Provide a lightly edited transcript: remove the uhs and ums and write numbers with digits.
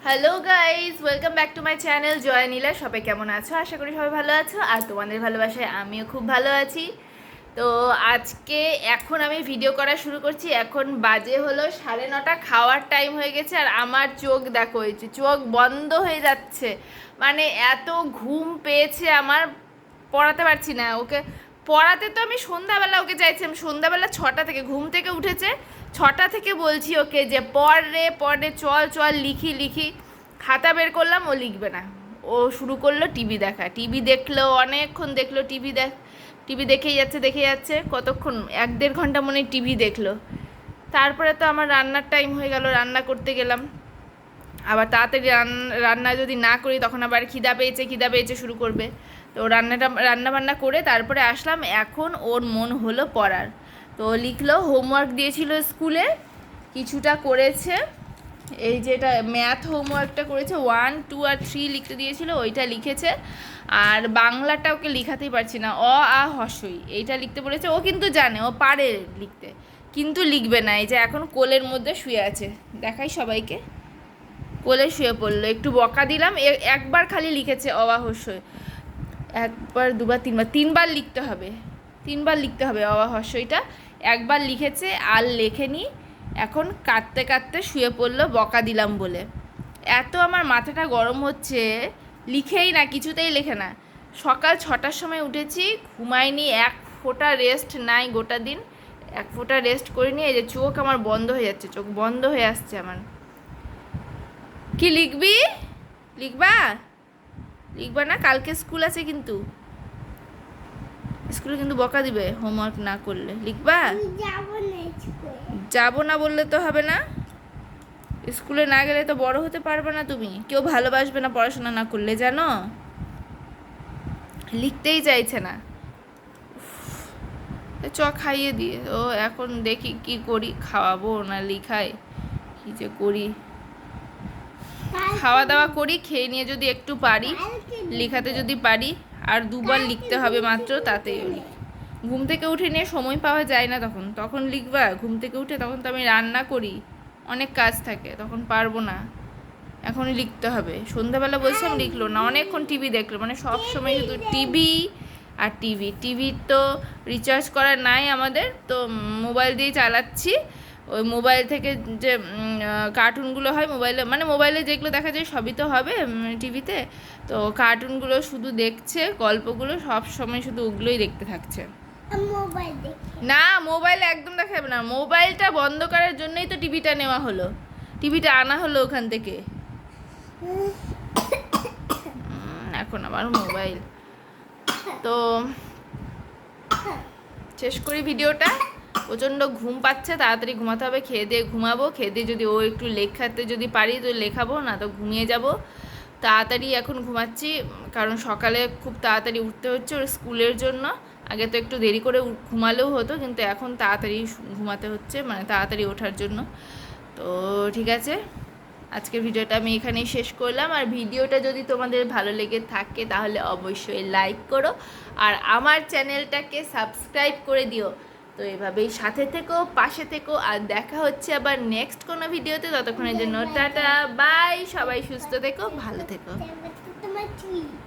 Hello guys, welcome back to my channel Joy Nila. সবাই কেমন আছো? আশা করি সবাই ভালো আছো, আর তোমাদের ভালোবাসায় আমিও খুব ভালো আছি। তো আজকে এখন আমি ভিডিও করা শুরু করছি। এখন বাজে হলো 9:30, খাওয়ার টাইম হয়ে গেছে। আর আমার চোখ দেখো, হয়েছে চোখ বন্ধ হয়ে যাচ্ছে, মানে এত ঘুম পেয়েছে আমার, পড়াতে পারছি না ওকে। পড়াতে তো আমি সন্ধ্যাবেলা ওকে চাইছিলাম, সন্ধ্যাবেলা 6টা থেকে ঘুম থেকে উঠেছে, 6টা থেকে বলছি ওকে যে পড় রে পড় রে, চল চল লিখি লিখি। খাতা বের করলাম, ও লিখবে না। ও শুরু করলো টিভি দেখা, টিভি দেখলো, অনেকক্ষণ দেখলো টিভি দেখেই যাচ্ছে কতক্ষণ, 1-1.5 ঘন্টা মনে টিভি দেখলো। তারপরে তো আমার রান্নার টাইম হয়ে গেল, রান্না করতে গেলাম। আবার তাড়াতাড়ি রান্না যদি না করি তখন আবার খিদা পেয়েছে শুরু করবে। তো রান্না বান্না করে তারপরে আসলাম। এখন ওর মন হলো পড়ার, তো লিখলো, হোমওয়ার্ক দিয়েছিল স্কুলে, কিছুটা করেছে। এই যেটা ম্যাথ হোমওয়ার্কটা করেছে, 1, 2 আর 3 লিখতে দিয়েছিল, ওইটা লিখেছে। আর বাংলাটা ওকে লিখাতেই পারছি না, অ আ হস্যই এইটা লিখতে বলেছে। ও কিন্তু জানে, ও পারে লিখতে, কিন্তু লিখবে না। এই যে এখন কোলের মধ্যে শুয়ে আছে, দেখাই সবাইকে, কোলে শুয়ে পড়লো। একটু বকা দিলাম, একবার খালি লিখেছে অ আ হস্যই। একবার, দুবার, তিনবার লিখতে হবে, অ আ হস্যইটা। একবার লিখেছে, আর লেখেনি। এখন কাঁদতে কাঁদতে শুয়ে পড়লো বকা দিলাম বলে। এত আমার মাথাটা গরম হচ্ছে, লিখেই না, কিছুতেই লেখে না। সকাল 6টার সময় উঠেছি, ঘুমাইনি, এক ফোঁটা রেস্ট নাই গোটা দিন, এক ফোঁটা রেস্ট করিনি। এই যে চোখ আমার বন্ধ হয়ে যাচ্ছে, চোখ বন্ধ হয়ে আসছে আমার। কি লিখবি? লিখবা না? কালকে স্কুল আছে, কিন্তু স্কুলে কিন্তু বকা দিবে হোমওয়ার্ক না করলে। লিখবা? যাবো না বললে তো হবে না। স্কুলে না গেলে তো বড় হতে পারবে না তুমি, কেউ ভালোবাসবে না পড়াশোনা না করলে, জানো। লিখতেই চাইছে না। চ খাইয়ে দিয়ে ও, এখন দেখি কি করি, খাওয়াবো না লিখাই, কি যে করি। খাওয়া দাওয়া করি, খেয়ে নিয়ে যদি একটু পারি, লেখাতে যদি পারি। আর 2বার লিখতে হবে মাত্র, তাতেই ঘুম থেকে উঠে নিয়ে সময় পাওয়া যায় না, তখন লিখবা? ঘুম থেকে উঠে তখন তো আমি রান্না করি, অনেক কাজ থাকে, তখন পারবো না। এখনই লিখতে হবে। সন্ধ্যাবেলা বলছিলাম, লিখলো না, অনেকক্ষণ টিভি দেখলো, মানে সব সময় শুধু টিভি আর টিভি। টিভির তো রিচার্জ করা নাই আমাদের, তো মোবাইল দিয়েই চালাচ্ছি। ওই মোবাইল থেকে যে কার্টুনগুলো হয় মোবাইলে, মানে মোবাইলে যেগুলো দেখা যায় সবই তো হবে টিভিতে। তো কার্টুনগুলো শুধু দেখছে, গল্পগুলো সব সময় শুধু ওগুলোই দেখতে থাকছে। না, মোবাইল একদম দেখাবে না। মোবাইলটা বন্ধ করার জন্যই তো টিভিটা নেওয়া হলো, টিভিটা আনা হলো ওখান থেকে। এখন আমার মোবাইল। তো শেষ করি ভিডিওটা, প্রচণ্ড ঘুম পাচ্ছে, তাড়াতাড়ি ঘুমাতে হবে। খেয়ে দিয়ে ঘুমাবো, খেয়ে দিয়ে যদি ও একটু লেখাতে যদি পারি তো লেখাবো, না তো ঘুমিয়ে যাব। তাড়াতাড়ি এখন ঘুমাচ্ছি, কারণ সকালে খুব তাড়াতাড়ি উঠতে হচ্ছে ওর স্কুলের জন্য। আগে তো একটু দেরি করে ঘুমালেও হতো, কিন্তু এখন তাড়াতাড়ি ঘুমাতে হচ্ছে, মানে তাড়াতাড়ি ওঠার জন্য। তো ঠিক আছে, আজকের ভিডিওটা আমি এখানেই শেষ করলাম। আর ভিডিওটা যদি তোমাদের ভালো লেগে থাকে তাহলে অবশ্যই লাইক করো, আর আমার চ্যানেলটাকে সাবস্ক্রাইব করে দিও। তো এভাবেই সাথে থেকো, পাশে থেকো, আর দেখা হচ্ছে আবার নেক্সট কোনো ভিডিওতে। ততক্ষণের জন্য টাটা বাই, সবাই সুস্থ থেকো, ভালো থেকো।